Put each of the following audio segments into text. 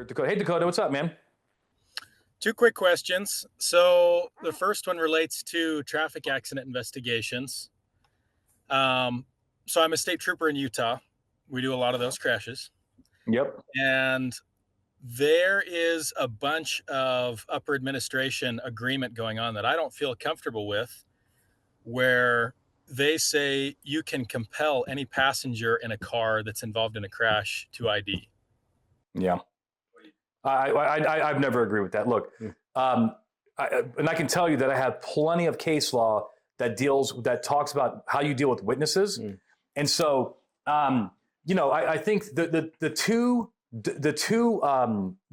Dakota. Hey, Dakota, what's up, man? Two quick questions. So the first one relates to traffic accident investigations. So I'm a state trooper in Utah. We do a lot of those crashes. Yep. And there is a bunch of upper administration agreement going on that I don't feel comfortable with, where they say you can compel any passenger in a car that's involved in a crash to ID. Yeah. I've never agreed with that. Look, and I can tell you that I have plenty of case law that talks about how you deal with witnesses. And so, I think the two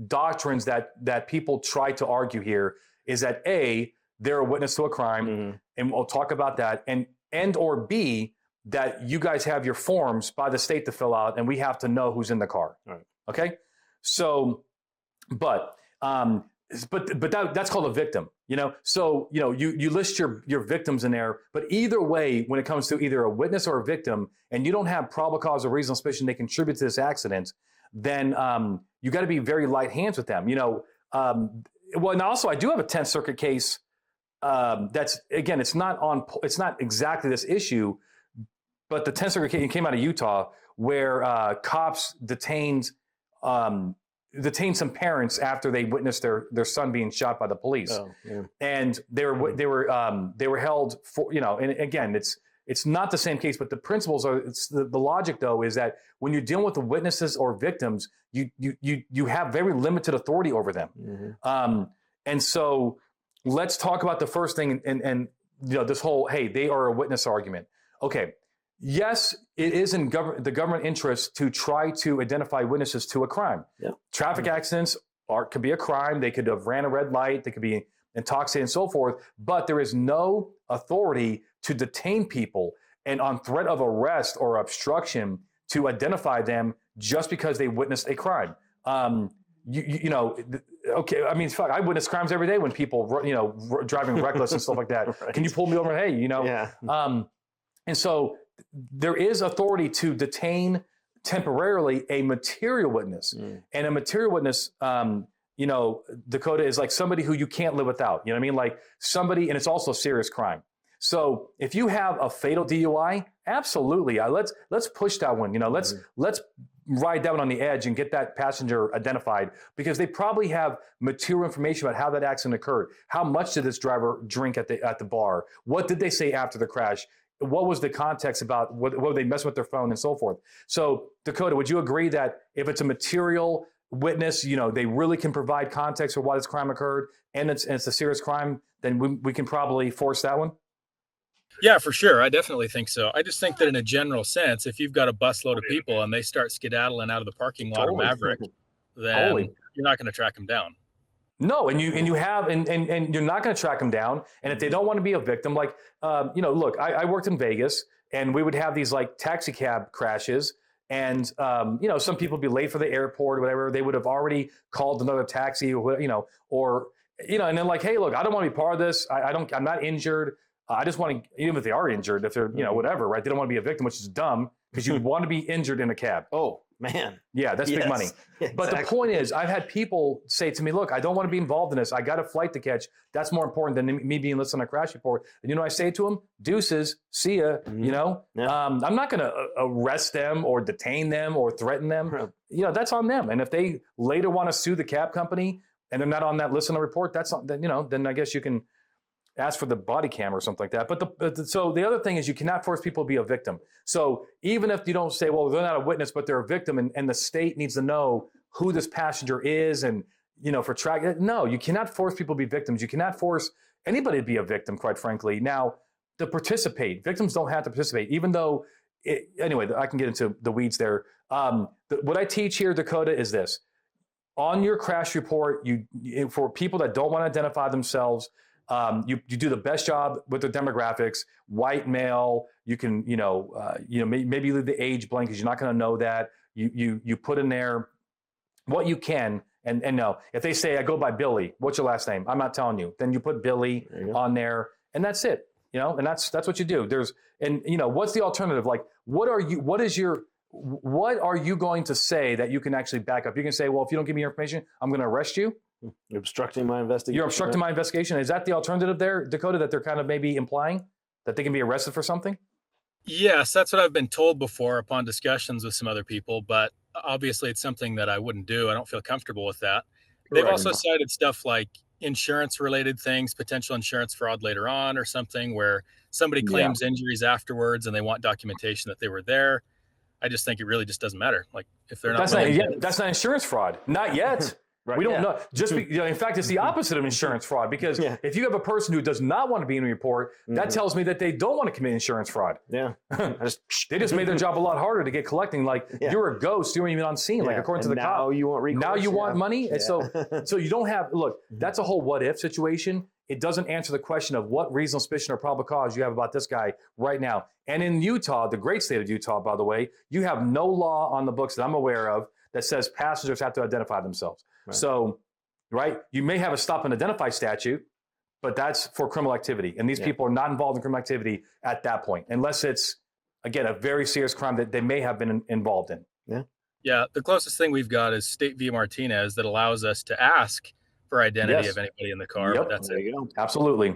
doctrines that people try to argue here is that A, they're a witness to a crime, and we'll talk about that, and or B, that you guys have your forms by the state to fill out, and we have to know who's in the car. Right. Okay, so, but that's called a victim. So you list your victims in there, but either way, when it comes to either a witness or a victim, and you don't have probable cause or reasonable suspicion they contribute to this accident, then you got to be very light hands with them. Well, and also I do have a 10th Circuit case. That's again, it's not exactly this issue, but the 10th Circuit case came out of Utah where cops detained some parents after they witnessed their son being shot by the police. Oh, yeah. And they were held for, and again, it's not the same case, but the principles are, the logic though is that when you're dealing with the witnesses or victims, you have very limited authority over them. And so let's talk about the first thing and this whole, hey, they are a witness argument. Okay. Yes, it is in the government interest to try to identify witnesses to a crime. Yeah. Traffic accidents could be a crime. They could have ran a red light. They could be intoxicated and so forth. But there is no authority to detain people and on threat of arrest or obstruction to identify them just because they witnessed a crime. Okay, I mean, fuck, I witness crimes every day when people, driving reckless and stuff like that. Right. Can you pull me over? Hey, Yeah. And so there is authority to detain temporarily a material witness. And a material witness, Dakota, is like somebody who you can't live without. You know what I mean? Like somebody, and it's also a serious crime. So if you have a fatal DUI, absolutely. Let's push that one. Let's ride down on the edge and get that passenger identified, because they probably have material information about how that accident occurred. How much did this driver drink at the bar? What did they say after the crash? What was the context about what they messed with their phone and so forth? So Dakota, would you agree that if it's a material witness, they really can provide context for why this crime occurred, and it's a serious crime, then we can probably force that one? Yeah, for sure. I definitely think so. I just think that in a general sense, if you've got a busload of people and they start skedaddling out of the parking lot of Maverick, then you're not going to track them down. No, and you're not going to track them down. And if they don't want to be a victim, look, I worked in Vegas, and we would have these like taxi cab crashes, and some people would be late for the airport or whatever. They would have already called another taxi, and they're like, hey, look, I don't want to be part of this. I'm not injured. I just want to, even if they are injured, if they're, whatever, right? They don't want to be a victim, which is dumb, because you would want to be injured in a cab. Oh, man. Yeah, that's big money. Exactly. But the point is, I've had people say to me, look, I don't want to be involved in this. I got a flight to catch. That's more important than me being listed on a crash report. And I say to them, deuces, see ya, Yeah. I'm not going to arrest them or detain them or threaten them. That's on them. And if they later want to sue the cab company and they're not on that list on the report, that's not, then I guess you can ask for the body cam or something like that. So the other thing is, you cannot force people to be a victim. So even if you don't say, well, they're not a witness, but they're a victim, and the state needs to know who this passenger is, and for track. No, you cannot force people to be victims. You cannot force anybody to be a victim, quite frankly. Now, to participate, victims don't have to participate, even though. Anyway, I can get into the weeds there. What I teach here, Dakota, is this: on your crash report, for people that don't want to identify themselves. You do the best job with the demographics. White male. You can maybe leave the age blank, because you're not going to know that. You put in there what you can, and no. If they say I go by Billy, what's your last name? I'm not telling you. Then you put Billy on there, and that's it. And that's what you do. What's the alternative? Like, what is your what are you going to say that you can actually back up? You can say, well, if you don't give me your information, I'm going to arrest you. You're obstructing my investigation. You're obstructing my investigation. Is that the alternative there, Dakota, that they're kind of maybe implying that they can be arrested for something? Yes, that's what I've been told before upon discussions with some other people, but obviously it's something that I wouldn't do. I don't feel comfortable with that. They've Correct. also cited stuff like insurance related things, potential insurance fraud later on or something where somebody Yeah. claims injuries afterwards and they want documentation that they were there. I just think it really just doesn't matter. Like if they're not That's not insurance fraud. Not yet. Right, We don't yeah. know. In fact, it's the opposite of insurance fraud, because if you have a person who does not want to be in a report, that tells me that they don't want to commit insurance fraud. Yeah. They just made their job a lot harder to get collecting. Like you're a ghost, you weren't even on scene. Like according to the cop, you want recourse. now you want money. And so you don't have. Look, that's a whole what if situation. It doesn't answer the question of what reasonable suspicion or probable cause you have about this guy right now. And in Utah, the great state of Utah, by the way, you have no law on the books that I'm aware of that says passengers have to identify themselves. Right. So, you may have a stop and identify statute, but that's for criminal activity. And these people are not involved in criminal activity at that point, unless it's, again, a very serious crime that they may have been involved in. Yeah, the closest thing we've got is State v. Martinez that allows us to ask for identity of anybody in the car. Yep. But that's There it. you go. Absolutely.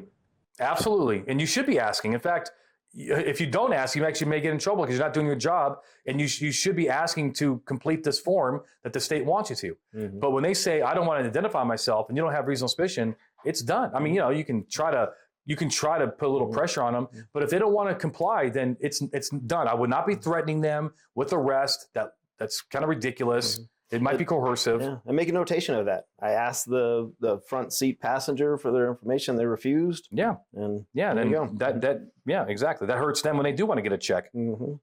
And you should be asking. In fact, if you don't ask, you actually may get in trouble because you're not doing your job, and you should be asking to complete this form that the state wants you to. But when they say, I don't want to identify myself, and you don't have reasonable suspicion, it's done. I mean, you can try to put a little pressure on them, but if they don't want to comply, then it's done. I would not be threatening them with arrest. That's kind of ridiculous. It might be coercive. Yeah, and make a notation of that. I asked the front seat passenger for their information. They refused. Yeah. And Yeah. there Then you go. that exactly. That hurts them when they do want to get a check. Mm-hmm.